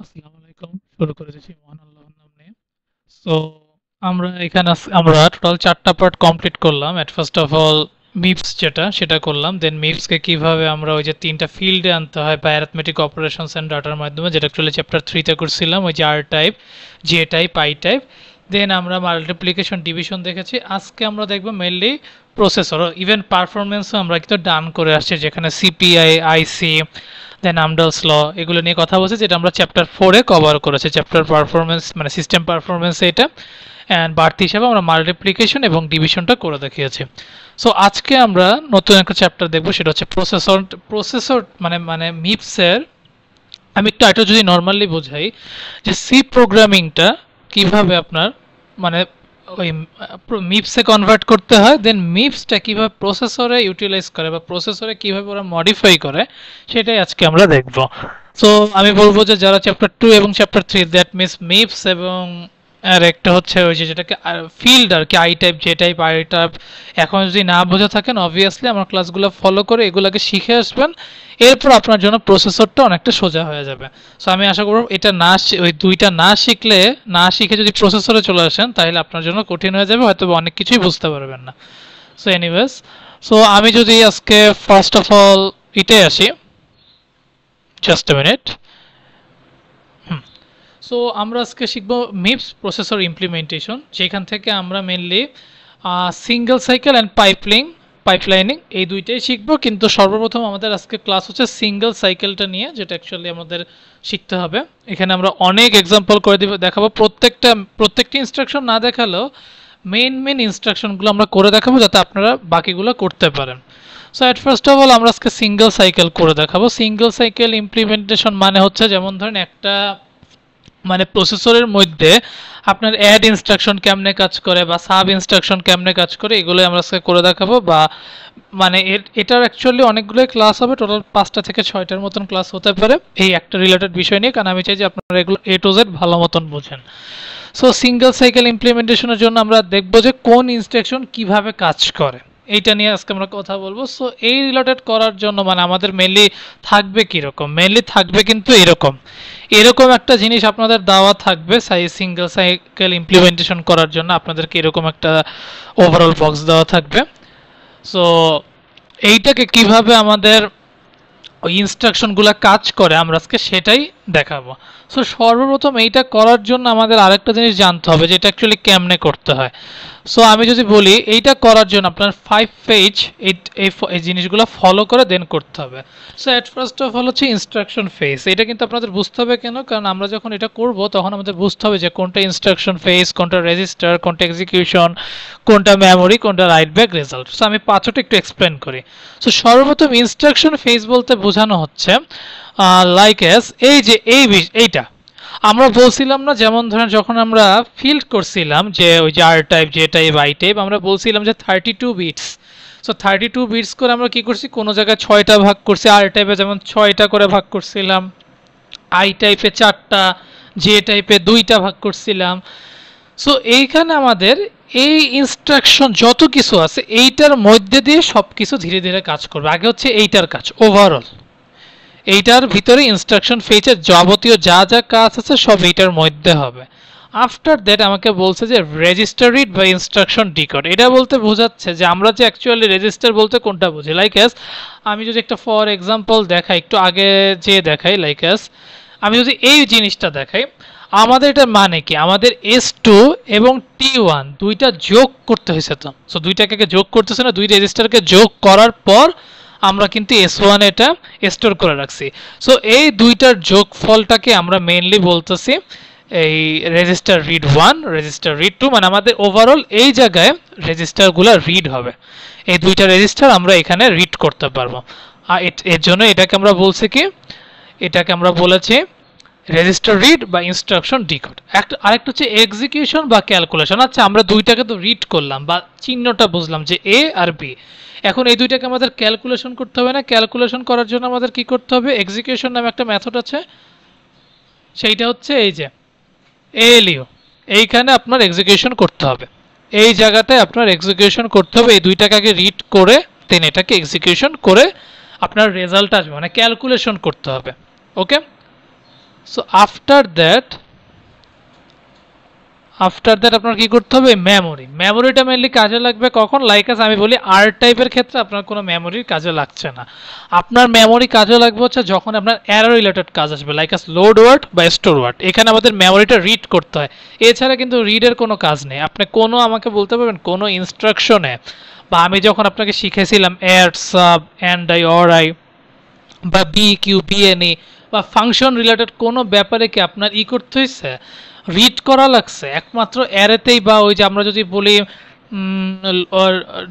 আসসালামু আলাইকুম। শুরু করে দিচ্ছি মহান আল্লাহর নাম নিয়ে। সো আমরা এখানে আমরা টোটাল 4টা পার্ট কমপ্লিট করলাম। এট ফার্স্ট অফ অল মিপস যেটা সেটা করলাম। দেন মিপসকে কিভাবে আমরা ওই যে 3টা ফিল্ডে আনতে হয় বা অ্যারিথমেটিক অপারেশনস এন্ড ডাটার মাধ্যমে, যেটা অ্যাকচুয়ালি চ্যাপ্টার 3 তে করছিলাম, ওই যে R type, J type, I type. Then আমরা মাল্টিপ্লিকেশন ডিভিশন দেখেছি। আজকে আমরা দেখব মেইনলি প্রসেসর, ইভেন পারফরমেন্সও আমরা কিন্তু ডান করে আসছি, যেখানে সিপিআই, আইসি, দেন আমডালস ল, এগুলো নিয়ে কথা বলছি, যেটা আমরা চ্যাপ্টার 4 এ কভার করেছি। চ্যাপ্টার পারফরমেন্স মানে সিস্টেম পারফরমেন্স এটা, অ্যান্ড বাড়তি হিসাবে আমরা মাল্টিপ্লিকেশন এবং ডিভিশনটা করে দেখিয়েছি। সো আজকে আমরা নতুন একটা চ্যাপ্টার দেখব, সেটা হচ্ছে প্রসেসর। প্রসেসর মানে মিপসের, আমি একটু এটা যদি নর্মালি বোঝাই, যে সি প্রোগ্রামিংটা কিভাবে আপনার মানে ওই মিপসে কনভার্ট করতে হয়, দেন মিপসটা কিভাবে প্রসেসরে ইউটিলাইজ করে বা প্রসেসরে কিভাবে ওরা মডিফাই করে, সেটাই আজকে আমরা দেখব। সো আমি বলবো যে যারা চ্যাপ্টার 2 এবং চ্যাপ্টার 3, দ্যাট মিনস মিপস এবং আর একটা হচ্ছে ওই যে যেটাকে ফিল্ড আর কি, I type, J type, I type, এখন যদি না বোঝা থাকেন অবভিয়াসলি আমার ক্লাসগুলো ফলো করে এগুলোকে শিখে আসবেন। এরপর আপনার জন্য প্রসেসরটা অনেকটা সোজা হয়ে যাবে। সো আমি আশা করব এটা ওই দুইটা না শিখলে, না শিখে যদি প্রসেসরে চলে আসেন, তাহলে আপনার জন্য কঠিন হয়ে যাবে, হয়তো অনেক কিছুই বুঝতে পারবেন না। সো এনিওয়েজ, সো আমি যদি আজকে ফার্স্ট অফ অল এটাই আসি, জাস্ট এ মিনিট। সো আমরা আজকে শিখব মিপস প্রসেসর ইমপ্লিমেন্টেশন, যেখান থেকে আমরা mainly single cycle and pipelining এই দুইটাই শিখব। কিন্তু সর্বপ্রথম আমাদের আজকে ক্লাস হচ্ছে সিঙ্গেল সাইকেলটা নিয়ে, যেটা অ্যাকচুয়ালি আমাদের শিখতে হবে। এখানে আমরা অনেক এক্সাম্পল করে দেখাবো, প্রত্যেকটি ইনস্ট্রাকশন না দেখালেও মেইন ইনস্ট্রাকশনগুলো আমরা করে দেখাবো, যাতে আপনারা বাকিগুলো করতে পারেন। So at first of all আমরা আজকে সিঙ্গেল সাইকেল করে দেখাবো। সিঙ্গেল সাইকেল ইমপ্লিমেন্টেশন মানে হচ্ছে, যেমন ধরেন একটা মানে প্রসেসরের মধ্যে আপনার অ্যাড ইনস্ট্রাকশন কেমনে কাজ করে বা সাব ইনস্ট্রাকশন কেমনে কাজ করে, এগুলো আমরা আজকে করে দেখাবো। বা মানে এটার অ্যাকচুয়ালি অনেকগুলোই ক্লাস হবে, টোটাল 5টা থেকে 6টার মতন ক্লাস হতে পারে এই একটা রিলেটেড বিষয় নিয়ে, কারণ আমি চাই যে আপনারা এগুলো এ টু জেড ভালো মতন বোঝেন। সো সিঙ্গেল সাইকেল ইমপ্লিমেন্টেশনের জন্য আমরা দেখবো যে কোন ইনস্ট্রাকশন কিভাবে কাজ করে, এইটা নিয়ে আজকে আমরা কথা বলবো। সো এই রিলেটেড করার জন্য মানে আমাদের মেনলি থাকবে কীরকম, মেনলি থাকবে কিন্তু এরকম এরকম একটা জিনিস আপনাদের দেওয়া থাকবে। সিঙ্গেল সাইকেল ইমপ্লিমেন্টেশন করার জন্য আপনাদেরকে এরকম একটা ওভারঅল বক্স দেওয়া থাকবে। সো এইটাকে কিভাবে আমাদের ওই ইনস্ট্রাকশনগুলো কাজ করে আমরা আজকে সেটাই দেখাবো। সো সর্বপ্রথম এইটা করার জন্য আমাদের আরেকটা জিনিস জানতে হবে, যে এটা অ্যাকচুয়ালি কেমনে করতে হয়। সো আমি যদি বলি, এইটা করার জন্য আপনার 5 পেজ এই জিনিসগুলো ফলো করে দেন করতে হবে। So at first of all হচ্ছে ইনস্ট্রাকশন ফেজ। এটা কিন্তু আপনাদের বুঝতে হবে কেন, কারণ আমরা যখন এটা করব তখন আমাদের বুঝতে হবে যে কোনটা ইনস্ট্রাকশন ফেজ, কোনটা রেজিস্টার, কোনটা এক্সিকিউশন, কোনটা মেমোরি, কোনটা রাইট ব্যাক রেজাল্ট। সো আমি পাঁচটা একটু এক্সপ্লেন করি। সো সর্বপ্রথম ইনস্ট্রাকশন ফেজ বলতে বোঝানো হচ্ছে লাইক এস, এই যে এইটা আমরা বলছিলাম না, যেমন ধরেন যখন আমরা ফিল্ড করছিলাম যে ওই যে R type, J type, I type, আমরা বলছিলাম যে 32 বিটস। সো 32 বিটস করে আমরা কি করছি, কোনো জায়গায় 6টা ভাগ করছি, আর টাইপে যেমন 6টা করে ভাগ করছিলাম, আই টাইপে 4টা, জে টাইপে 2টা ভাগ করছিলাম। সো এইখানে আমাদের এই ইনস্ট্রাকশন যত কিছু আছে এইটার মধ্যে দিয়ে সব কিছু ধীরে ধীরে কাজ করবে। আগে হচ্ছে এইটার কাজ ওভারঅল, এইটার ভিতরে ইনস্ট্রাকশন ফেজের যাবতীয় যা যা কাজ আছে সব এইটার মধ্যে হবে। আফটার দ্যাট আমাকে বলছে যে রেজিস্টার রিড বা ইনস্ট্রাকশন ডিকোড। এটা বলতে বোঝাচ্ছে যে আমরা যে অ্যাকচুয়ালি রেজিস্টার বলতে কোনটা বুঝি, লাইক এস আমি যদি একটা ফর এক্সাম্পল দেখাই, একটু আগে যে দেখাই, লাইক এস আমি যদি এই জিনিসটা দেখাই, আমাদের এটা মানে কি, আমাদের S2 এবং T1 দুইটা যোগ করতে হয়েছে। তো সো দুইটাকে যোগ করতেছে না, দুই রেজিস্টারকে যোগ করার পর আমরা কিন্তু S1 এটা স্টোর করে রাখছি। সো এই দুইটার যোগফলটাকে আমরা মেইনলি বলতেছি এই রেজিস্টার রিড 1, রেজিস্টার রিড 2, মানে আমাদের ওভারঅল এই জায়গায় রেজিস্টারগুলো রিড হবে। এই দুইটা রেজিস্টার আমরা এখানে রিড করতে পারবো। আর এর জন্য এটাকে আমরা বলছি কি, এটাকে আমরা বলেছি রেজিস্টার রিড বা ইনস্ট্রাকশন ডিকোড। আরেকটা হচ্ছে এক্সিকিউশন বা ক্যালকুলেশন। আচ্ছা আমরা দুইটাকে তো রিড করলাম বা চিহ্নটা বুঝলাম যে এ আর বি, এখন এই দুইটাকে আমাদের ক্যালকুলেশন করতে হবে না? ক্যালকুলেশন করার জন্য আমাদের কি করতে হবে, এক্সিকিউশন নামে একটা মেথড আছে, সেইটা হচ্ছে এই যে এএলইউ, এইখানে আপনার এক্সিকিউশন করতে হবে, এই জায়গাটায় আপনার এক্সিকিউশন করতে হবে। এই দুইটাকে আগে রিড করে দেন এটাকে এক্সিকিউশন করে আপনার রেজাল্ট আসবে, মানে ক্যালকুলেশন করতে হবে। ওকে, সো আফটার দ্যাট আপনার কি করতে হবে, মেমোরিটা মেনলি কাজে লাগবে কখন, লাইক আস আমি বলি আর টাইপের ক্ষেত্রে আপনার কোনো মেমোরির কাজে লাগছে না। আপনার মেমোরি কাজে লাগবে হচ্ছে যখন আপনার অ্যারো রিলেটেড কাজ আসবে, লাইক আস লোড ওয়ার্ড বা স্টোর ওয়ার্ড, এখানে আমাদের মেমোরিটা রিড করতে হয়। এছাড়া কিন্তু রিডের কোনো কাজ নেই। আপনি কোনো আমাকে বলতে পারবেন কোনো ইনস্ট্রাকশনে, বা আমি যখন আপনাকে শিখেছিলাম add, sub, and I, or I, বা বি কিউ বিএনই বা ফাংশন রিলেটেড কোনো ব্যাপারে কি আপনার করতে হয়েছে, রিড করা লাগছে? একমাত্র অ্যারেতেই, বা ওই যে আমরা যদি বলি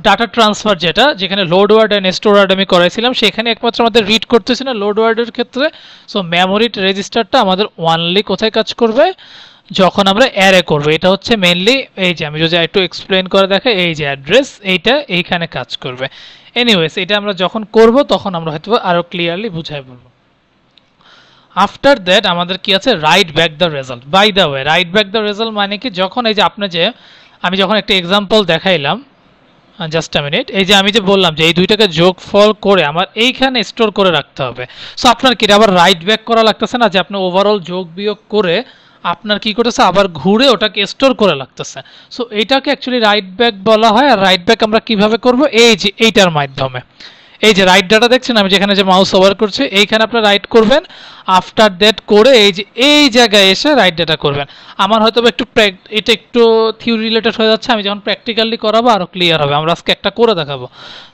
ডাটা ট্রান্সফার, যেখানে load word and store word আমি করাইছিলাম, সেখানে একমাত্র আমাদের রিড করতেছি না লোড ওয়ার্ডের ক্ষেত্রে। সো মেমোরি রেজিস্টারটা আমাদের ওয়ানলি কোথায় কাজ করবে, যখন আমরা অ্যারে করব। এটা হচ্ছে মেইনলি, এই যে আমি যদি একটু এক্সপ্লেন করে দেখাই, এই যে অ্যাড্রেস, এইটা এইখানে কাজ করবে। এনিওয়েজ, এটা আমরা যখন করব তখন আমরা হয়তো আরো ক্লিয়ারলি বুঝাই বলবো। আফটার দ্যাট আমাদের কি আছে, write back the result. By the way, write back the result মানে কি, যখন এই যে আপনি যে আমি যখন একটা এক্সাম্পল দেখাইলাম, জাস্ট আ মিনিট, এই যে আমি যে বললাম যে এই দুইটাকে যোগফল করে আমার এইখানে স্টোর করে রাখতে হবে। সো আপনার কি আবার রাইট ব্যাক করা লাগতেছে না, যে আপনি ওভারঅল যোগ বিয়োগ করে আপনার কি করতেছে, আবার ঘুরে ওটাকে স্টোর করে লাগতেছে। সো এইটাকে অ্যাকচুয়ালি রাইট ব্যাক বলা হয়। আর রাইট ব্যাক আমরা কিভাবে করব, এই যে এইটার মাধ্যমে, এই যে রাইট ডাটা দেখছেন, আমি যেখানে যে মাউস ওভার করছি এইখানে আপনার রাইট করবেন, আফটার দ্যাট করে এই যে এই জায়গায় এসে রাইট ডাটা করবেন। আমার হয়তো একটু এটা একটু থিওরি রিলেটেড হয়ে যাচ্ছে, আমি যখন প্র্যাকটিক্যালি করাবো আরও ক্লিয়ার হবে। আমরা আজকে একটা করে দেখাবো।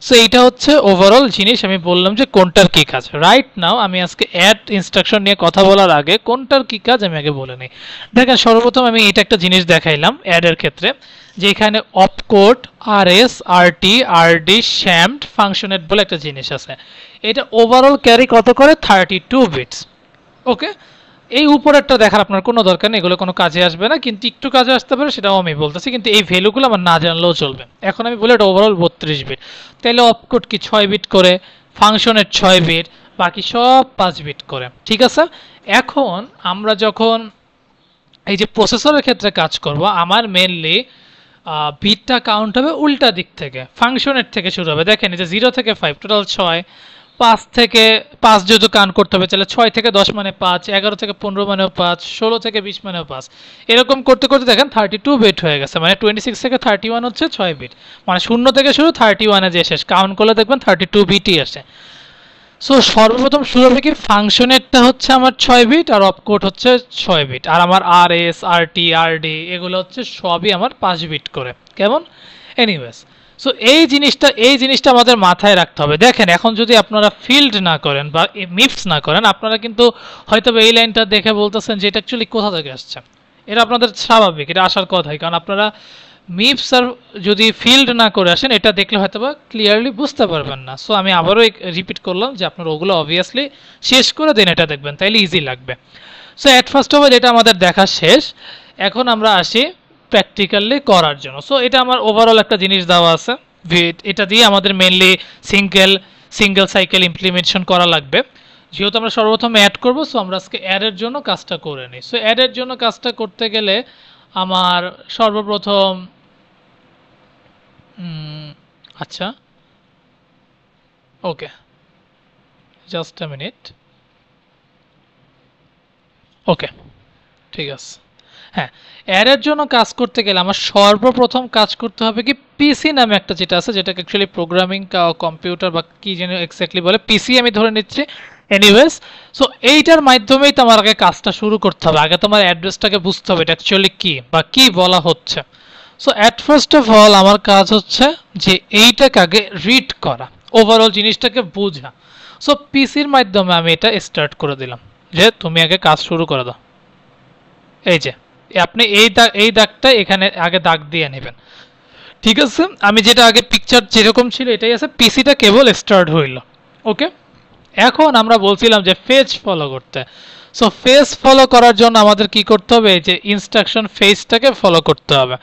সো এইটা হচ্ছে ওভারঅল জিনিস। আমি বললাম যে কোনটার কী কাজ। রাইট নাও আমি আজকে অ্যাড ইনস্ট্রাকশন নিয়ে কথা বলার আগে কোনটার কী কাজ আমি আগে বলে নিই। দেখেন, সর্বপ্রথম আমি এটা একটা জিনিস দেখাইলাম অ্যাডের ক্ষেত্রে, যেখানে অপকোড, আরএস, আরটি, আরডি, শ্যামড, ফাংশনেট বলে একটা জিনিস আছে। এটা ওভারঅল ক্যারি কত করে, 32 বিটস। ওকে, এই উপরেরটা দেখার আপনার কোনো দরকার নেই, এগুলো কোনো কাজে আসবে না, কিন্তু একটু কাজে আসতে পারে, সেটাও আমি বলতেছি। কিন্তু এই ভ্যালুগুলো আমার না জানলেও চলবে। এখন আমি বলি এটা ওভারঅল 32 বিট, তাহলে অপকোড কি 6 বিট করে, ফাংশনের 6 বিট, বাকি সব 5 বিট করে। ঠিক আছে, এখন আমরা যখন এই যে প্রসেসরের ক্ষেত্রে কাজ করব, আমার মেনলি বিটটা কাউন্ট হবে উল্টা দিক থেকে, ফাংশনের থেকে শুরু হবে। দেখেন এই যে 0 থেকে 5 টোটাল 6, 5 থেকে 5 যেহেতু কাউন্ট করতে হবে, তাহলে 6 থেকে 10 মানে 5, 11 থেকে 15 মানেও 5, 16 থেকে 20 মানেও 5, এরকম করতে করতে দেখেন 32 বিট হয়ে গেছে। মানে 26 থেকে 31 হচ্ছে 6 বিট, মানে 0 থেকে শুরু 31-এ যে শেষ, কাউন্ট করলে দেখবেন 32 বিটই আসে। সো সর্বপ্রথম শুরু হবে কি, ফাংশনেরটা হচ্ছে আমার 6 বিট আর অপকোড হচ্ছে 6 বিট, আর আমার আর এস, আর টি, আর ডি এগুলো হচ্ছে সবই আমার 5 বিট করে। কেমন? এনিওয়েজ, সো এই জিনিসটা আমাদের মাথায় রাখতে হবে। দেখেন, এখন যদি আপনারা ফিল্ড না করেন বা মিপস না করেন, আপনারা কিন্তু হয়তো এই লাইনটা দেখে বলতেছেন যে এটা অ্যাকচুয়ালি কোথা থেকে আসছে। এটা আপনাদের স্বাভাবিক, এটা আসার কথাই, কারণ আপনারা মিপস আর যদি ফিল্ড না করে আসেন, এটা দেখলে হয়তো বা ক্লিয়ারলি বুঝতে পারবেন না। সো আমি আবারও রিপিট করলাম যে আপনারা ওগুলো অবভিয়াসলি শেষ করে দেন, এটা দেখবেন, তাইলে ইজি লাগবে। So at first of all এটা আমাদের দেখা শেষ। এখন আমরা আসি প্র্যাকটিক্যালি করার জন্য। সো এটা আমার ওভারঅল একটা জিনিস দেওয়া আছে, এটা দিয়ে আমাদের মেনলি সিঙ্গেল সাইকেল ইমপ্লিমেন্টেশন করা লাগবে। যেহেতু আমরা সর্বপ্রথম অ্যাড করব, সো আমরা আজকে অ্যাডের জন্য কাজটা করে নিই। সো অ্যাডের জন্য কাজটা করতে গেলে আমার সর্বপ্রথম আচ্ছা, ওকে, জাস্ট আ মিনিট। ওকে, ঠিক আছে। হ্যাঁ, অ্যারের জন্য কাজ করতে গেলে আমার সর্বপ্রথম কাজ করতে হবে কি, পিসি নামে একটা যেটা আছে, যেটাকে অ্যাকচুয়ালি প্রোগ্রামিং কম্পিউটার বা কি যেন এক্স্যাক্টলি বলে, পিসি আমি ধরে নিচ্ছি। এনিওয়েজ, সো এইটার মাধ্যমেই তোমার আগে কাজটা শুরু করতে হবে। আগে তোমার অ্যাড্রেসটাকে বুঝতে হবে এটা অ্যাকচুয়ালি কি বা কি বলা হচ্ছে। So at first of all আমার কাজ হচ্ছে যে এইটাকে আগে রিড করা, ওভারঅল জিনিসটাকে বোঝা। সো পিসির মাধ্যমে আমি এটা স্টার্ট করে দিলাম যে তুমি আগে কাজ শুরু করে দাও। এই যে আপনি এই দাগটা এখানে আগে দাগ দিয়ে নেবেন। ঠিক আছে, আমি যেটা আগে পিকচার যেরকম ছিল এটাই আছে, পিসিটা কেবল স্টার্ট হইল। ওকে, এখন আমরা বলছিলাম যে ফেজ ফলো করতে। সো ফেজ ফলো করার জন্য আমাদের কি করতে হবে, যে ইনস্ট্রাকশন ফেজটাকে ফলো করতে হবে।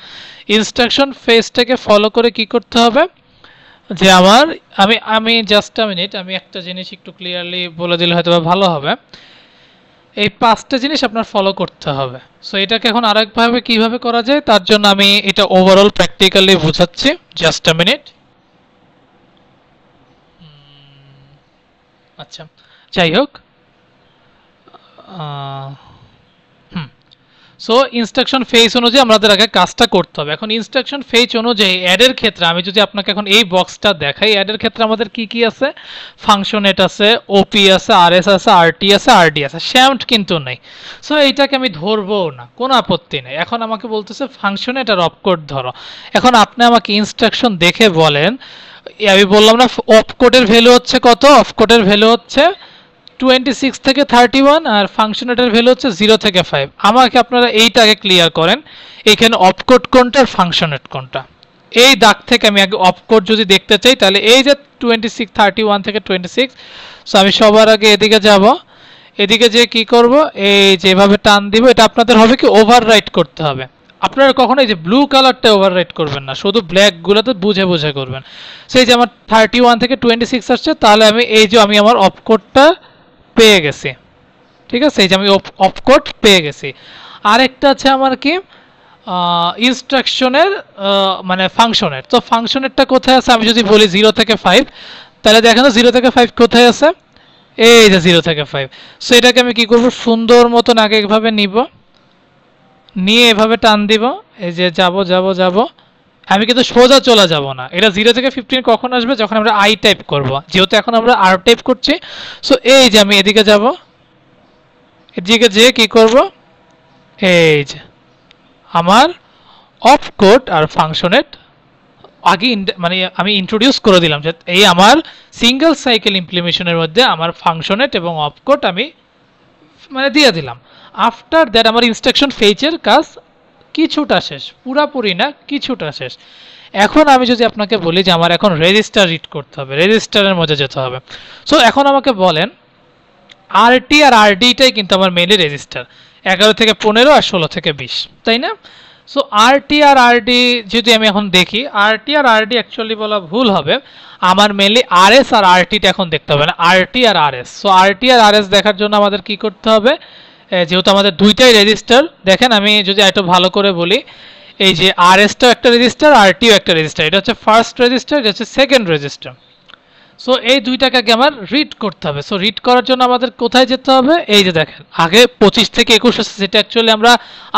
ইনস্ট্রাকশন ফেজটাকে ফলো করে কি করতে হবে, যে আমি জাস্ট আ মিনিট, আমি একটা জিনিস একটু ক্লিয়ারলি বলে দিলে হয়তো ভালো হবে। এই 5টা জিনিস আপনার ফলো করতে হবে। সো এটাকে এখন আরেকভাবে কিভাবে করা যায়, তার জন্য আমি এটা ওভারঅল প্র্যাকটিক্যালি বোঝাচ্ছি। Just a minute. আচ্ছা, যাই হোক, সো ইনস্ট্রাকশন ফেজ অনুযায়ী আমাদের আগে কাজটা করতে হবে। এখন ইনস্ট্রাকশন ফেজ অনুযায়ী অ্যাডের ক্ষেত্রে আমি যদি আপনাকে এখন এই বক্সটা দেখাই, অ্যাডের ক্ষেত্রে আমাদের কি কি আছে, ফাংশনেট আছে, ওপি আছে, আরএস আছে, আরটি আছে, আরডি আছে, শ্যাম্ট কিন্তু নেই। সো এইটাকে আমি ধরবও না, কোনো আপত্তি নেই। এখন আমাকে বলতেছে ফাংশনেট আর অপকোড ধরো। এখন আপনি আমাকে ইনস্ট্রাকশন দেখে বলেন, আমি বললাম না অপকোডের ভ্যালু হচ্ছে কত, অপকোডের ভ্যালু হচ্ছে 26 থেকে 31 আর ফাংশনেটের ভ্যালু হচ্ছে 0 থেকে 5। আমাকে আপনারা এইটাকে ক্লিয়ার করেন, এখানে অপকোড কোনটা আর ফাংশনেট কোনটা। এই দাগ থেকে আমি আগে অপকোড যদি দেখতে চাই তাহলে এই যে 26 31 থেকে 26। সো আমি সবার আগে এদিকে যাব, এদিকে যে কি করব, এই যেভাবে টান দিব, এটা আপনাদের হবে কি ওভাররাইট করতে হবে। আপনারা কখনো এই যে ব্লু কালারটা ওভাররাইট করবেন না, শুধু ব্ল্যাকগুলোতে বুঝে বুঝে করবেন। সেই যে আমার 31 থেকে 26 আসছে, তাহলে আমি এই যে আমি আমার অপকোডটা পেয়ে গেছি, ঠিক আছে, এই যে আমি অপকোড পেয়ে গেছি। আরেকটা আছে আমার কি ইনস্ট্রাকশনের মানে ফাংশনের। তো ফাংশনেরটা কোথায় আছে আমি যদি বলি 0 থেকে 5, তাহলে দেখেন 0 থেকে 5 কোথায় আছে, এই যে 0 থেকে 5। সো এটাকে আমি কি করব, সুন্দর মতন আগে এভাবে নিব, নিয়ে এভাবে টান দিব, এই যে যাব যাব যাব, আমি কিন্তু সোজা চলে যাব না। এটা 0 থেকে 15 কখন আসবে, যখন আমরা আই টাইপ করব, যেহেতু এখন আমরা আর টাইপ করছি। সো এই যে আমি এদিকে যাব, এদিকে যেয়ে কি করব, এই যে আমার অপকোড আর ফাংশনেট আগে মানে আমি ইন্ট্রোডিউস করে দিলাম যে এই আমার সিঙ্গেল সাইকেল ইমপ্লিমেশনের মধ্যে আমার ফাংশনেট এবং অপকোড আমি মানে দিয়ে দিলাম। আফটার দ্যাট আমার ইনস্ট্রাকশন ফেজের কাজ কিছুটা শেষ, পুরাপুরি না, কিছুটা শেষ। এখন আমি যদি আপনাকে বলি যে আমার এখন রেজিস্টার রিড করতে হবে, রেজিস্টারের মধ্যে যেতে হবে। সো এখন আমাকে বলেন আরটি আর আরডিটাই কিন্তু আমার মেইনলি রেজিস্টার, 11 থেকে 15 আর 16 থেকে 20, তাই না? সো আরটি আর আরডি যদি আমি এখন দেখি, আরটি আর আরডি অ্যাকচুয়ালি বলা ভুল হবে, আমার মেইনলি আরএস আর আরটিটা এখন দেখতে হবে না, আরটি আর আরএস। সো আরটি আর আরএস দেখার জন্য আমাদের কি করতে হবে, যেহেতু আমাদের দুইটাই রেজিস্টার, দেখেন আমি যদি একটু ভালো করে বলি, এই যে আরএসটাও একটা রেজিস্টার, আরটিও একটা রেজিস্টার, এটা হচ্ছে ফার্স্ট রেজিস্টার, এটা হচ্ছে সেকেন্ড রেজিস্টার। সো এই দুইটাকে আগে আমার রিড করতে হবে। সো রিড করার জন্য আমাদের কোথায় যেতে হবে, এই যে দেখেন আগে 25 থেকে 21 আছে, সেটা অ্যাকচুয়ালি আমরা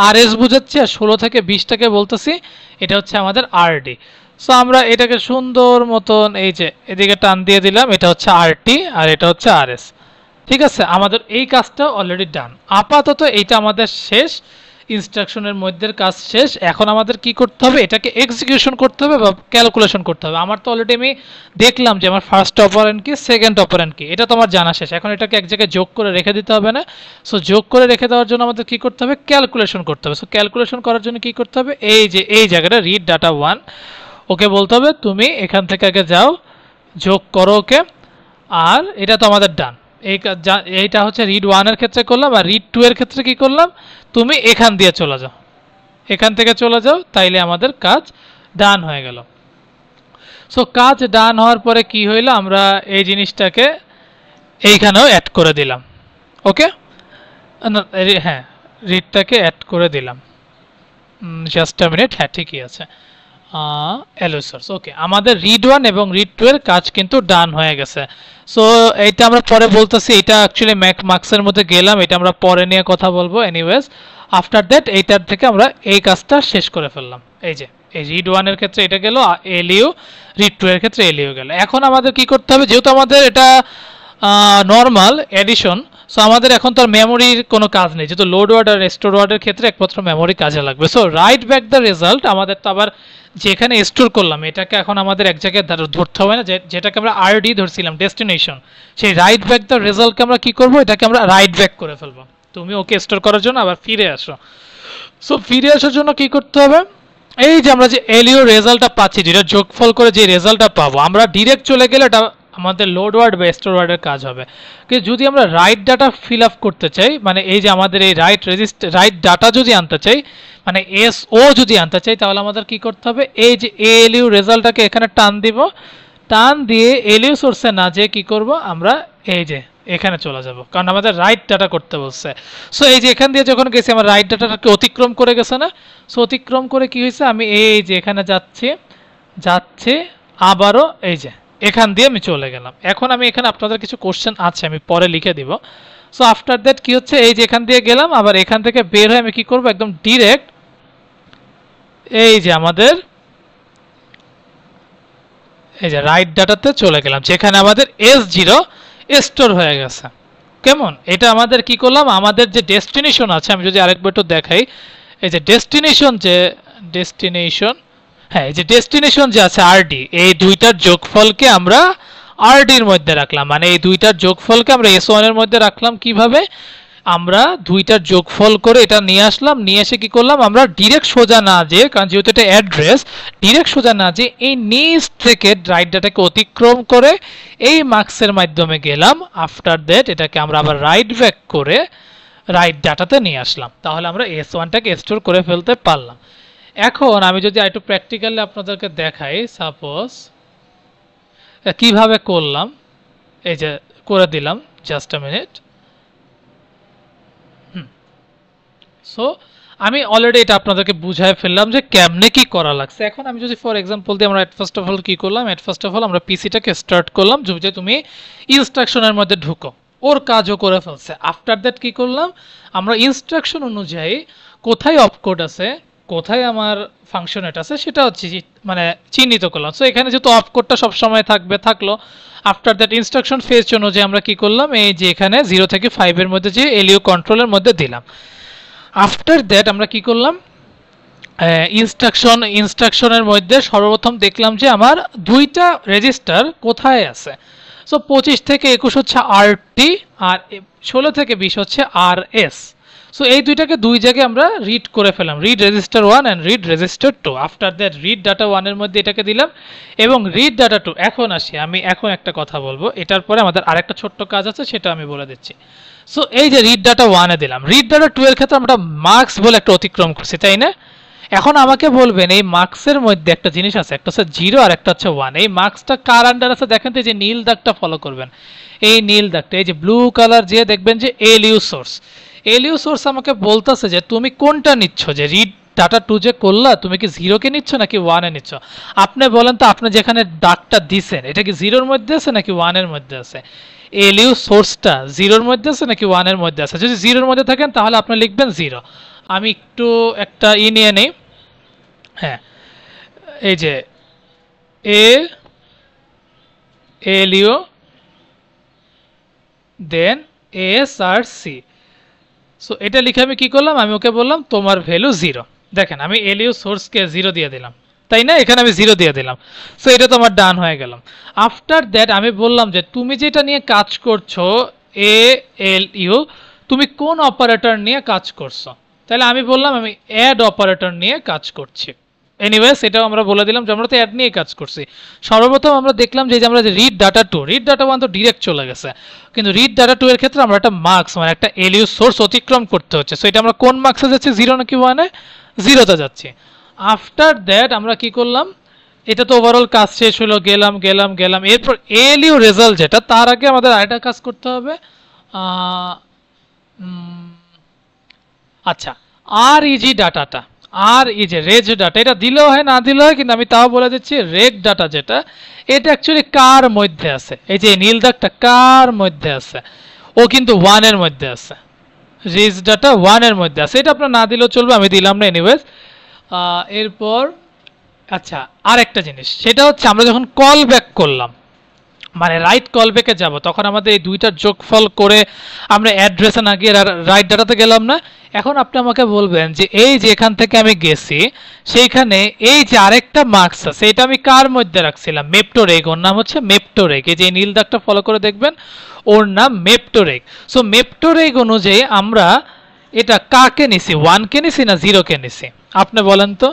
আরএস বুঝাচ্ছি, আর 16 থেকে 20টাকে বলতেছি এটা হচ্ছে আমাদের আরডি। সো আমরা এটাকে সুন্দর মতন এই যে এদিকে টান দিয়ে দিলাম, এটা হচ্ছে আরটি আর এটা হচ্ছে আরএস, ঠিক আছে। আমাদের এই কাজটা অলরেডি ডান, আপাতত এইটা আমাদের শেষ, ইনস্ট্রাকশনের মধ্যে কাজ শেষ। এখন আমাদের কি করতে হবে, এটাকে এক্সিকিউশন করতে হবে বা ক্যালকুলেশন করতে হবে। আমার তো অলরেডি আমি দেখলাম যে আমার ফার্স্ট অপারেন্ড কি, সেকেন্ড অপারেন্ড কি, এটা তো আমার জানা শেষ। এখন এটাকে এক জায়গায় যোগ করে রেখে দিতে হবে না। সো যোগ করে রেখে দেওয়ার জন্য আমাদের কি করতে হবে, ক্যালকুলেশন করতে হবে। সো ক্যালকুলেশন করার জন্য কি করতে হবে, এই যে এই জায়গাটা রিড ডাটা 1, ওকে বলতে হবে তুমি এখান থেকে আগে যাও, যোগ করো ওকে। আর এটা তো আমাদের ডান, এইটা হচ্ছে রিড 1 এর ক্ষেত্রে করলাম, আর রিড 2 এর ক্ষেত্রে কি করলাম, তুমি এখান দিয়ে চলে যাও, এখান থেকে চলে যাও, তাইলে আমাদের কাজ ডান হয়ে গেল। সো কাজ ডান হওয়ার পরে কি হইলো, আমরা এই জিনিসটাকে এইখানেও অ্যাড করে দিলাম, ওকে। হ্যাঁ, রিডটাকে অ্যাড করে দিলাম, জাস্ট আ মিনিট, হ্যাঁ ঠিকই আছে, এলো সোর্স, ওকে। আমাদের রিড 1 এবং রিড 2 এর কাজ কিন্তু ডান হয়ে গেছে। সো এইটা আমরা পরে বলতেছি, এটা অ্যাকচুয়ালি মার্কসের মধ্যে গেলাম, এটা আমরা পরে নিয়ে কথা বলবো। এনিওয়েজ আফটার দ্যাট এইটার থেকে আমরা এই কাজটা শেষ করে ফেললাম। এই যে এই রিড 1 এর ক্ষেত্রে এটা গেল এলইউ, রিড 2 এর ক্ষেত্রে এলইউ গেল। এখন আমাদের কি করতে হবে, যেহেতু আমাদের এটা নর্মাল এডিশন, সো আমাদের এখন তো আর মেমোরির কোনো কাজ নেই, যেহেতু লোড ওয়ার্ড আর স্টোর ওয়ার্ডের ক্ষেত্রে একমাত্র মেমোরি কাজে লাগবে। So right back the result, আমাদের তো আবার যেখানে স্টোর করলাম এটাকে এখন আমাদের এক জায়গায় ধরতে হবে না, যেটাকে আমরা আরডি ধরছিলাম ডেস্টিনেশন, সেই রাইট ব্যাক দ্য রেজাল্টকে আমরা কি করব, এটাকে আমরা রাইট ব্যাক করে ফেলবো। তুমি ওকে স্টোর করার জন্য আবার ফিরে আসো। সো ফিরে আসার জন্য কি করতে হবে, এই যে আমরা যে এলইউ রেজাল্টটা পাচ্ছি, যেটা যোগফল করে যে রেজাল্টটা পাবো, আমরা ডিরেক্ট চলে গেলে এটা আমাদের লোড ওয়ার্ড বা স্টোর ওয়ার্ডের কাজ হবে। কিন্তু যদি আমরা রাইট ডাটা ফিল আপ করতে চাই, মানে এই যে আমাদের এই রাইট ডাটা যদি আনতে চাই, মানে এসও যদি আনতে চাই, তাহলে আমাদের কি করতে হবে, এই যে এলইউ রেজাল্টটাকে এখানে টান দিব, টান দিয়ে এলইউ সোর্সে না যেয়ে কি করব, আমরা এই যে এখানে চলে যাব, কারণ আমাদের রাইট ডাটা করতে বলছে। সো এই যে এখান দিয়ে যখন গেছি আমার রাইট ডাটাটাকে অতিক্রম করে গেছে না, সো অতিক্রম করে কি হয়েছে, আমি এই যে এখানে যাচ্ছি আবারও এই যে এখান দিয়ে আমি চলে গেলাম। এখন আমি এখানে আপনাদের কিছু কোশ্চেন আছে, আমি পরে লিখে দিব, সো আফটার দ্যাট কি হচ্ছে, এই যে এখান দিয়ে গেলাম, আবার এখান থেকে বের হয়ে আমি কি করব, একদম ডিরেক্ট এই যে আমাদের এই যে রাইট ডাটাতে চলে গেলাম, যেখানে আমাদের S0 স্টোর হয়ে গেছে। কেমন, এটা আমাদের কি করলাম, আমাদের যে ডেস্টিনেশন আছে, আমি যদি আরেকবার একটু দেখাই, এই যে ডেস্টিনেশন হ্যাঁ, এই যে ডেস্টিনেশন যে আছে আরডি, এই দুইটার যোগফলকে আমরা আরডির মধ্যে রাখলাম, মানে এই দুইটার যোগফলকে আমরা S1 এর মধ্যে রাখলাম। কিভাবে, আমরা দুইটার যোগফল করে এটা নিয়ে আসলাম, নিয়ে এসে কি করলাম, আমরা ডিরেক্ট সোজা না যে, কারণ যেহেতু এটা অ্যাড্রেস, ডিরেক্ট সোজা না যে এই নিচ থেকে রাইট ডাটাকে অতিক্রম করে এই মার্কসের মাধ্যমে গেলাম। আফটার দ্যাট এটাকে আমরা আবার রাইট ব্যাক করে রাইট ডাটাতে নিয়ে আসলাম, তাহলে আমরা S1টাকে স্টোর করে ফেলতে পারলাম। এখন আমি যদি একটু প্র্যাকটিক্যালি আপনাদেরকে দেখাই, সাপোজ কিভাবে করলাম, এই যে করে দিলাম, জাস্ট আ মিনিট। সো আমি অলরেডি এটা আপনাদেরকে বুঝাই ফেললাম যে কেমনে কি করা লাগছে। এখন আমি যদি ফর এক্সাম্পল দিই, আমরা ফার্স্ট অফ অল কি করলাম, ফার্স্ট অফ অল আমরা পিসিটাকে স্টার্ট করলাম, যে তুমি ইনস্ট্রাকশনের মধ্যে ঢুকো, ওর কাজও করে ফেলছে। আফটার দ্যাট কি করলাম, আমরা ইনস্ট্রাকশন অনুযায়ী কোথায় অপকোড আছে, কোথায় আমার ফাংশনেট আছে, সেটা হচ্ছে মানে চিহ্নিত করলাম। সো এখানে যেহেতু অপকোডটা সবসময় থাকলো। আফটার দ্যাট ইনস্ট্রাকশন ফেজ অনুযায়ী আমরা কি করলাম, এই যে এখানে 0 থেকে 5 এর মধ্যে যে এলইউ কন্ট্রোলের মধ্যে দিলাম। আফটার দ্যাট আমরা কি করলাম, ইনস্ট্রাকশনের মধ্যে সর্বপ্রথম দেখলাম যে আমার দুইটা রেজিস্টার কোথায় আছে। সো 25 থেকে 21 হচ্ছে আরটি, আর 16 থেকে 20 হচ্ছে আরএস। সো এই দুইটাকে দুই জায়গায় আমরা রিড করে ফেলাম, read register 1 and read register 2। After that read data 1 এর মধ্যে এটাকে দিলাম এবং রিড ডাটা 2। এখন আসি, আমি এখন একটা কথা বলবো, এটার পরে আমাদের আরেকটা ছোট্ট কাজ আছে, সেটা আমি বলে দিচ্ছি। সো এই যে রিড ডাটা 1 এ দিলাম, রিড ডাটা 2 এর ক্ষেত্রে আমরা মার্কস বলে একটা অতিক্রম করছি, তাই না? এখন আমাকে বলবেন এই মার্কসের মধ্যে একটা জিনিস আছে, একটা হচ্ছে 0 আর একটা হচ্ছে 1। এই মার্কসটা কার আন্ডার আছে দেখেন তো, এই যে নীল দাগটা ফলো করবেন, এই নীল দাগটা, এই যে ব্লু কালার, যে দেখবেন যে এলইউ সোর্স। এলইউ সোর্স আমাকে বলতেছে যে তুমি কোনটা নিচ্ছ, যে রিড ডাটা 2 যে করলা, তুমি কি 0 কে নিচ্ছ নাকি 1 এ নিচ্ছ? আপনি বলেন তো, আপনি যেখানে দাগটা দিছেন এটা কি 0 এর মধ্যে আছে নাকি 1 এর মধ্যে আছে? এলইউ সোর্সটা 0 এর মধ্যে আছে নাকি 1 এর মধ্যে আছে? যদি 0 এর মধ্যে থাকেন তাহলে আপনি লিখবেন 0। আমি একটু একটা নিয়ে নেই, হ্যাঁ, এই যে এলইউ দেন এস আর সি। সো এটা লিখে আমি কি করলাম, আমি ওকে বললাম তোমার ভ্যালু 0। দেখেন আমি এলইউ সোর্সকে 0 দিয়ে দিলাম, তাই না? এখানে আমি 0 দিয়ে দিলাম। সো এটা তো আমার ডান হয়ে গেল। আফটার দ্যাট আমি বললাম যে তুমি যেটা নিয়ে কাজ করছো এলইউ, তুমি কোন অপারেটর নিয়ে কাজ করছো? তাহলে আমি বললাম আমি অ্যাড অপারেটর নিয়ে কাজ করছি। এনিওয়েজ এটাও আমরা বলে দিলাম যে আমরা তো অ্যাড নিয়ে কাজ করছি। সর্বপ্রথম আমরা দেখলাম যে আমরা যে রিড ডাটা 2, রিড ডাটা 1 তো ডিরেক্ট চলে গেছে, কিন্তু রিড ডাটা 2 এর ক্ষেত্রে আমরা একটা মার্কস, মানে একটা এলইউ সোর্স অতিক্রম করতে হচ্ছে। সো এটা আমরা কোন মার্কসে যাচ্ছি, 0 নাকি 1 এ? 0 তে যাচ্ছি। আফটার দ্যাট আমরা কি করলাম, এটা তো ওভারঅল কাজ শেষ হলো, গেলাম। এরপর এলইউ রেজাল্ট যেটা, তার আগে আমাদের আরেকটা কাজ করতে হবে। আচ্ছা, আর ইজি ডাটাটা, আর এই যে রেজ ডাটা, এটা দিলেও হয় না দিলেও হয়, কিন্তু আমি তাও বলে দিচ্ছি রেড ডাটা যেটা, এটা অ্যাকচুয়ালি কার মধ্যে আছে? এই যে নীল দাগটা কার মধ্যে আছে? ও কিন্তু 1 এর মধ্যে আছে, রেজ ডাটা 1 এর মধ্যে আছে। এটা আপনার না দিলেও চলবে, আমি দিলাম না এনিওয়েজ। এরপর আচ্ছা আরেকটা জিনিস, সেটা হচ্ছে আমরা যখন কল ব্যাক করলাম, মানে রাইট কল ব্যাকে যাব, তখন আমাদের এই দুইটার যোগফল করে আমরা অ্যাড্রেসে না গিয়ে রাইট ডাটাতে গেলাম না? এখন আপনি আমাকে বলবেন যে এই যে এখান থেকে আমি গেছি, সেইখানে এই যে আরেকটা মার্কস আছে, এটা আমি কার মধ্যে রাখছিলাম? মেপটোরেগ, ওর নাম হচ্ছে মেপটোরেগ। এই যে নীল দাগটা ফলো করে দেখবেন, ওর নাম মেপটোরেগ। সো মেপটোরেগ অনুযায়ী আমরা এটা কাকে নিছি, 1 কে নিছি না 0 কে নিছি? আপনি বলেন তো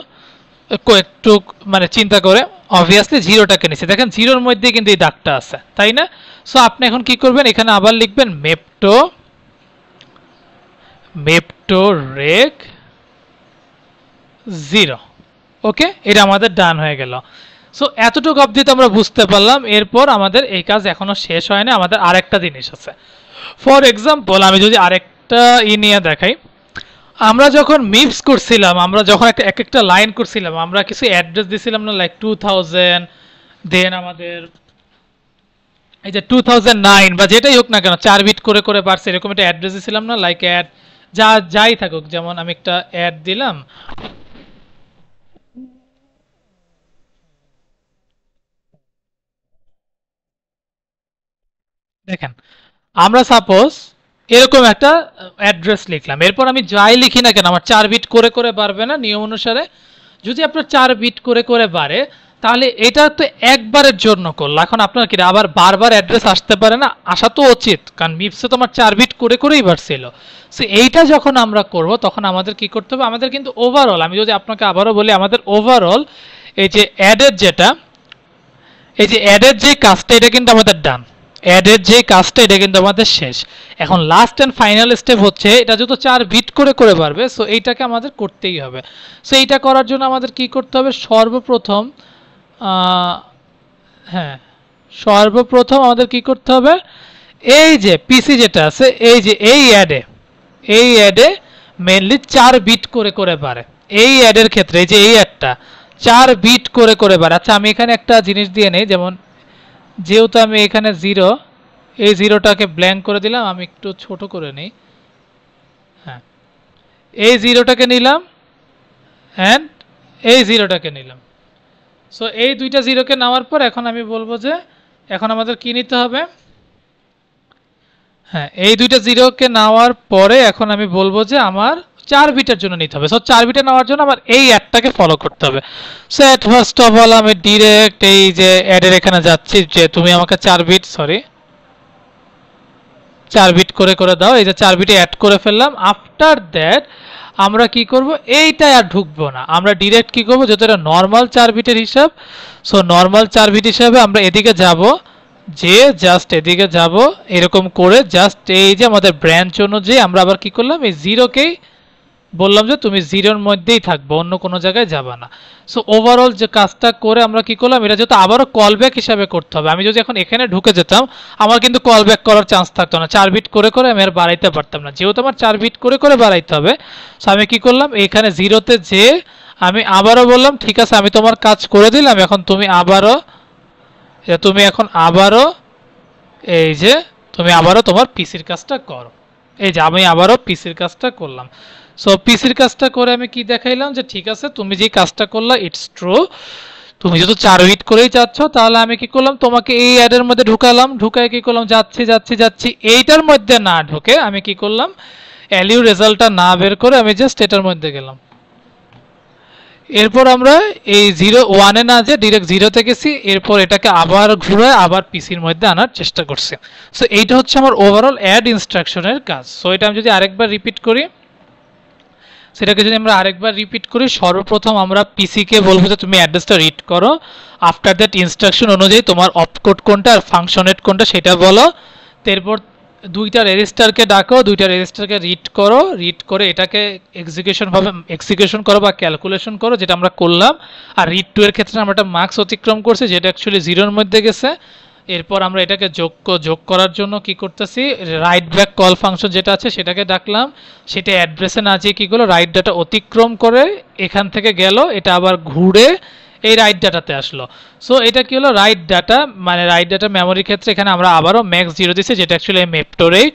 একটু মানে চিন্তা করে। অবভিয়াসলি 0টাকে নিছি, দেখেন 0 এর মধ্যে কিন্তু এই দাগটা আছে, তাই না? সো আপনি এখন কি করবেন, এখানে আবার লিখবেন মেপটোরেগ 0। ওকে, এটা আমাদের ডান হয়ে গেল। সো এতটুকু অবধি তো আমরা বুঝতে পারলাম। এরপর আমাদের এই কাজ এখনো শেষ হয় না, আমাদের আরেকটা জিনিস আছে। ফর এক্সাম্পল আমি যদি আরেকটা নিয়ে দেখাই, আমরা যখন মিপস করছিলাম, আমরা যখন একটা লাইন করছিলাম, আমরা কিছু অ্যাড্রেস দিছিলাম না, লাইক 2000, দেন আমাদের এই যে 2009 বা যেটাই হোক না কেন 4 বিট করে করে বাড়ছে, এরকম একটা অ্যাড্রেস দিছিলাম না, লাইক অ্যাড যাই থাকুক, যেমন আমি একটা অ্যাড দিলাম, দেখেন আমরা সাপোজ এরকম একটা অ্যাড্রেস লিখলাম, এরপর আমি যাই লিখি না কেন আমার 4 বিট করে করে বাড়বে না নিয়ম অনুসারে? যদি আপনার 4 বিট করে করে বাড়ে, তাহলে এটা তো একবারের জন্য করলো, এখন আপনার কি আবার বারবার অ্যাড্রেস আসতে পারে না? আসা তো উচিত, কারণ মিপসে তো আমার 4 বিট করে করেই বাড়ছিল। সো এইটা যখন আমরা করব তখন আমাদের কি করতে হবে, আমাদের কিন্তু ওভারঅল, আমি যদি আপনাকে আবারও বলি, আমাদের ওভারঅল এই যে অ্যাডের যেটা, এই যে অ্যাডের যে কাজটা এটা কিন্তু আমাদের ডান, অ্যাডের যে কাজটা এটা কিন্তু আমাদের শেষ। এখন লাস্ট এন্ড ফাইনাল স্টেপ হচ্ছে এটা যত 4 বিট করে করে বাড়বে, সো এইটাকে আমাদের করতেই হবে। সো এইটা করার জন্য আমাদের কি করতে হবে, সর্বপ্রথম হ্যাঁ সর্বপ্রথম আমাদের কি করতে হবে, এই যে পিসি যেটা আছে, এই যে এই অ্যাডে মেইনলি 4 বিট করে করে বাড়ে। এই অ্যাডের ক্ষেত্রে এই যে এই অ্যাডটা 4 বিট করে করে বাড়ে। আচ্ছা আমি এখানে একটা জিনিস দিয়ে নেই, যেমন যেহেতু আমি এখানে 0, এই 0টাকে ব্ল্যাঙ্ক করে দিলাম, আমি একটু ছোট করে নিই, হ্যাঁ এই 0টাকে নিলাম অ্যান্ড এই 0টাকে নিলাম। সো এই দুইটা 0কে নেওয়ার পর এখন আমি বলবো যে এখন আমাদের কি নিতে হবে, হ্যাঁ এই দুইটা 0কে নেওয়ার পরে এখন আমি বলবো যে আমার 4 বিটের জন্য নিতে হবে। সো 4 বিটে নেওয়ার জন্য আমার এই অ্যাডটাকে ফলো করতে হবে। So at first of all আমি ডিরেক্ট এই যে অ্যাডের এখানে যাচ্ছি, যে তুমি আমাকে 4 বিট 4 বিট করে করে দাও, এই যে 4 বিটে অ্যাড করে ফেললাম। আফটার দ্যাট আমরা কি করব, এইটাই আর ঢুকবো না, আমরা ডিরেক্ট কি করব, যেহেতু এটা নর্মাল 4 বিটের হিসাব, সো নর্মাল 4 বিট হিসাবে আমরা এদিকে যাব, যে জাস্ট এদিকে যাব, এরকম করে জাস্ট এই যে আমাদের ব্রাঞ্চ অনুযায়ী আমরা আবার কি করলাম, এই 0কেই বললাম যে তুমি 0-র মধ্যেই থাকবে, অন্য কোনো জায়গায় যাবে না। সো ওভারঅল যে কাজটা করে আমরা কি করলাম, এটা যেহেতু আবারও কল ব্যাক হিসাবে করতে হবে, আমি যদি এখন এখানে ঢুকে যেতাম আমার কিন্তু কল ব্যাক করার চান্স থাকতো না, 4 বিট করে করে আমি আর বাড়াইতে পারতাম না, যেহেতু আমার 4 বিট করে করে বাড়াইতে হবে। সো আমি কি করলাম, এখানে 0তে যে আমি আবারও বললাম ঠিক আছে আমি তোমার কাজ করে দিলাম, এখন তুমি আবারও এই যে তুমি আবারও তোমার পিসির কাজটা করো। এই যে আমি আবারও পিসির কাজটা করলাম। সো পিসির কাজটা করে আমি কি দেখাইলাম, যে ঠিক আছে তুমি যে কাজটা করলা ইটস ট্রু, তুমি যেহেতু 4 বিট করেই চাচ্ছ, তাহলে আমি কি করলাম, তোমাকে এই অ্যাডের মধ্যে ঢুকালাম, ঢুকায় কি করলাম, যাচ্ছি এইটার মধ্যে না ঢুকে আমি কি করলাম, এলইউ রেজাল্টটা না বের করে আমি জাস্ট এটার মধ্যে গেলাম। এরপর আমরা এই 0-1-এ না যে ডিরেক্ট 0-তে গেছি, এরপর এটাকে আবার ঘুরে আবার পিসির মধ্যে আনার চেষ্টা করছি। সো এইটা হচ্ছে আমার ওভারঅল অ্যাড ইনস্ট্রাকশনের কাজ। সো এটা আমি যদি আরেকবার রিপিট করি, সেটাকে যদি আমরা আরেকবার রিপিট করি, সর্বপ্রথম আমরা পিসিকে বলবো যে তুমি অ্যাড্রেসটা রিড করো, আফটার দ্যাট ইনস্ট্রাকশন অনুযায়ী তোমার অপকোড কোনটা আর ফাংশনেট কোনটা সেটা বলো, তারপর দুইটা রেজিস্টারকে ডাকো, দুইটা রেজিস্টারকে রিড করে এটাকে এক্সিকিউশন করো বা ক্যালকুলেশন করো, যেটা আমরা করলাম। আর রিড টু এর ক্ষেত্রে আমরা একটা মার্কস অতিক্রম করছি, যেটা অ্যাকচুয়ালি 0-র মধ্যে গেছে। এরপর আমরা এটাকে যোগ করার জন্য কি করতেছি, রাইট ব্যাক কল ফাংশন যেটা আছে সেটাকে ডাকলাম, সেটা অ্যাড্রেসে না যেয়ে কি করলো, রাইট ডাটা অতিক্রম করে এখান থেকে গেল, এটা আবার ঘুরে এই রাইট ডাটাতে আসলো। সো এটা কি হলো, রাইট ডাটা, মানে রাইট ডাটা মেমোরির ক্ষেত্রে এখানে আমরা আবারও ম্যাক্স 0 দিচ্ছি, যেটা অ্যাকচুয়ালি মেপটোরেক।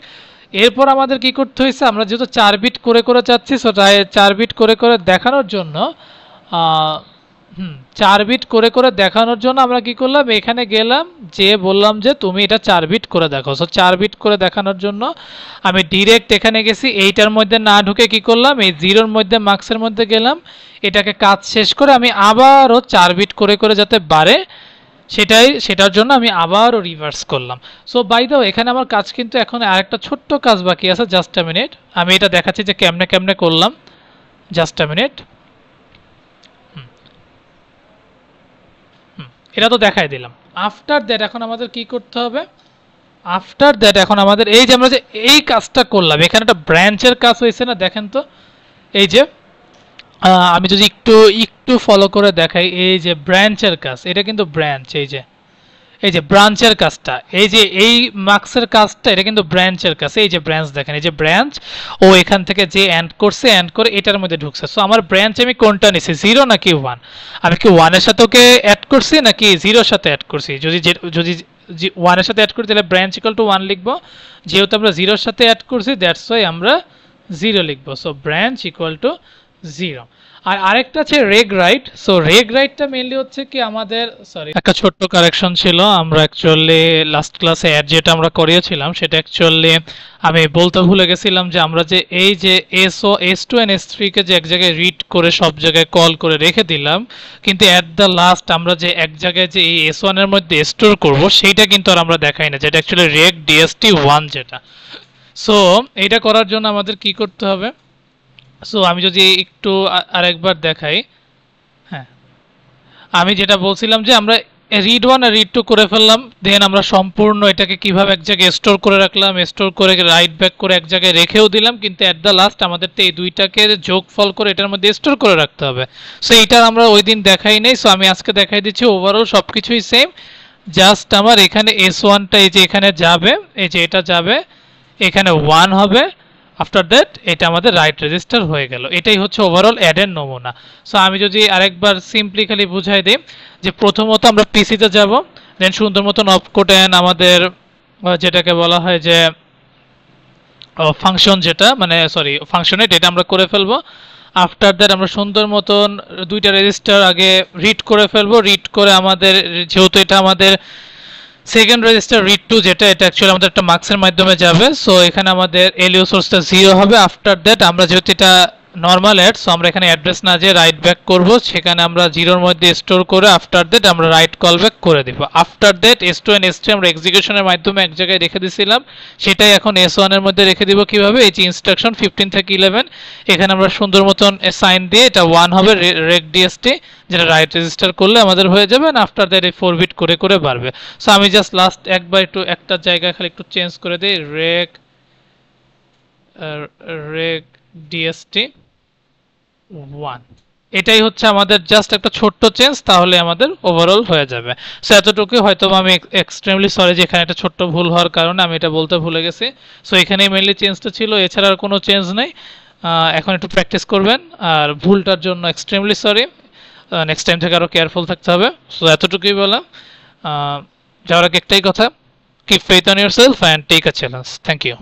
এরপর আমাদের কি করতে হয়েছে, আমরা যেহেতু 4 বিট করে করে চাচ্ছি, সো 4 বিট করে করে দেখানোর জন্য 4 বিট করে করে দেখানোর জন্য আমরা কি করলাম, এখানে গেলাম, যে বললাম যে তুমি এটা 4 বিট করে দেখো। সো 4 বিট করে দেখানোর জন্য আমি ডিরেক্ট এখানে গেছি, এইটার মধ্যে না ঢুকে কি করলাম, এই 0-র মধ্যে মার্কসের মধ্যে গেলাম, এটাকে কাজ শেষ করে আমি আবারও 4 বিট করে করে যাতে বাড়ে সেটার জন্য আমি আবারও রিভার্স করলাম। সো বাই দ্য ওয়ে এখানে আমার কাজ কিন্তু এখন আরেকটা ছোট্ট কাজ বাকি আছে, জাস্ট আ মিনিট, আমি এটা দেখাচ্ছি যে কেমনে কেমনে করলাম, জাস্ট আ মিনিট। এটা তো দেখাই দিলাম। আফটার দ্যাট এখন আমাদের কি করতে হবে, আফটার দ্যাট এখন আমাদের এই যে আমরা যে এই কাজটা করলাম, এখানে একটা ব্রাঞ্চের কাজ হয়েছে না, দেখেন তো এই যে আমি যদি একটু ফলো করে দেখাই, এই যে ব্রাঞ্চের কাজ, এটা কিন্তু ব্রাঞ্চ, এই যে ব্রাঞ্চের কাজটা, এই যে এই মার্কসের কাজটা, এটা কিন্তু ব্রাঞ্চের কাজ। এই যে ব্রাঞ্চ দেখেন, এই যে ব্রাঞ্চ, ও এখান থেকে যে এন্ড করছে, এন্ড করে এটার মধ্যে ঢুকছে। সো আমার ব্রাঞ্চ আমি কোনটা নিছি, 0 নাকি 1? আমি কি 1 এর সাথে ওকে অ্যাড করছি নাকি 0-র সাথে অ্যাড করছি? যদি ওয়ানের সাথে অ্যাড করি তাহলে ব্রাঞ্চ ইকুয়াল টু 1 লিখবো, যেহেতু আমরা জিরোর সাথে অ্যাড করছি দ্যাটস ওয়াই আমরা 0 লিখবো। So branch equal to 0। আর আরেকটা আছে রেগ রাইট। সো রেগ রাইটটা মেইনলি হচ্ছে কি আমাদের, সরি একটা ছোট্ট কারেকশন ছিল, আমরা অ্যাকচুয়ালি লাস্ট ক্লাসে অ্যাড যেটা আমরা করিয়েছিলাম সেটা অ্যাকচুয়ালি আমি বলতে ভুলে গেছিলাম যে আমরা যে এই যে S2 এন্ড S3 কে যে এক জায়গায় রিড করে সব জায়গায় কল করে রেখে দিলাম, কিন্তু অ্যাট দ্য লাস্ট আমরা যে এক জায়গায় যে এই S1 এর মধ্যে স্টোর করব সেইটা কিন্তু আর আমরা দেখাই না, যেটা অ্যাকচুয়ালি রেগ DST1 যেটা। সো এইটা করার জন্য আমাদের কি করতে হবে, সো আমি যদি একটু আরেকবার দেখাই, হ্যাঁ আমি যেটা বলছিলাম যে আমরা রিড 1 আর রিড 2 করে ফেললাম, দেন আমরা সম্পূর্ণ এটাকে কিভাবে এক জায়গায় স্টোর করে রাখলাম, স্টোর করে রাইট ব্যাক করে এক জায়গায় রেখেও দিলাম, কিন্তু অ্যাট দ্য লাস্ট আমাদের তো এই দুইটাকে যোগফল করে এটার মধ্যে স্টোর করে রাখতে হবে। সো এইটা আমরা ওই দিন দেখাই নাই, সো আমি আজকে দেখাই দিচ্ছি। ওভারঅল সব কিছুই সেম, জাস্ট আমার এখানে S1টা এই যে এখানে যাবে, এই যে এটা যাবে এখানে 1 হবে, আফটার দ্যাট এটা আমাদের রাইট রেজিস্টার হয়ে গেল। এটাই হচ্ছে ওভারঅল অ্যাডের নমুনা। সো আমি যদি আরেকবার সিম্পলি খালি বুঝাই দিই যে প্রথমত আমরা পিসিতে যাব, দেন সুন্দর মতন অপকোড এন্ড আমাদের যেটাকে বলা হয় যে ফাংশন, যেটা মানে সরি ফাংশনেট, এটা আমরা করে ফেলবো। আফটার দ্যাট আমরা সুন্দর মতন দুইটা রেজিস্টার আগে রিড করে ফেলবো, রিড করে আমাদের যেহেতু এটা আমাদের সেকেন্ড রেজিস্টার রিড টু, যেটা এটা অ্যাকচুয়ালি আমাদের একটা মার্কসের মাধ্যমে যাবে। সো এখানে আমাদের এলইউ সোর্সটা 0 হবে। আফটার দ্যাট আমরা যেহেতু এটা নর্মাল অ্যাড, সো আমরা এখানে অ্যাড্রেস না যে রাইট ব্যাক করব, সেখানে আমরা 0-র মধ্যে স্টোর করে আফটার দ্যাট আমরা রাইট কল ব্যাক করে দিব। After that S2 and S3 আমরা এক্সিকিউশনের মাধ্যমে এক জায়গায় রেখে দিয়েছিলাম, সেটাই এখন S1 এর মধ্যে রেখে দিব। কিভাবে, এই যে ইনস্ট্রাকশন 15 থেকে 11, এখানে আমরা সুন্দর মতন সাইন দিয়ে এটা 1 হবে রেগ DST, যেটা রাইট রেজিস্টার করলে আমাদের হয়ে যাবে। আর আফটার দ্যাট এই 4 বিট করে করে বাড়বে। সো আমি জাস্ট লাস্ট একবার একটু একটা জায়গায় খালি একটু চেঞ্জ করে দিই, রেগ DST1, এটাই হচ্ছে আমাদের জাস্ট একটা ছোট্ট চেঞ্জ, তাহলে আমাদের ওভারঅল হয়ে যাবে। সো এতটুকু, হয়তো আমি এক্সট্রিমলি সরি যে এখানে একটা ছোট্ট ভুল হওয়ার কারণে আমি এটা বলতে ভুলে গেছি। সো এখানেই মেইনলি চেঞ্জটা ছিল, এছাড়া আর কোনো চেঞ্জ নেই। এখন একটু প্র্যাকটিস করবেন, আর ভুলটার জন্য এক্সট্রিমলি সরি, নেক্সট টাইম থেকে আরও কেয়ারফুল থাকতে হবে। সো এতটুকুই বললাম। যাওয়ার আগে একটাই কথা, keep faith on yourself and take a challenge. Thank you.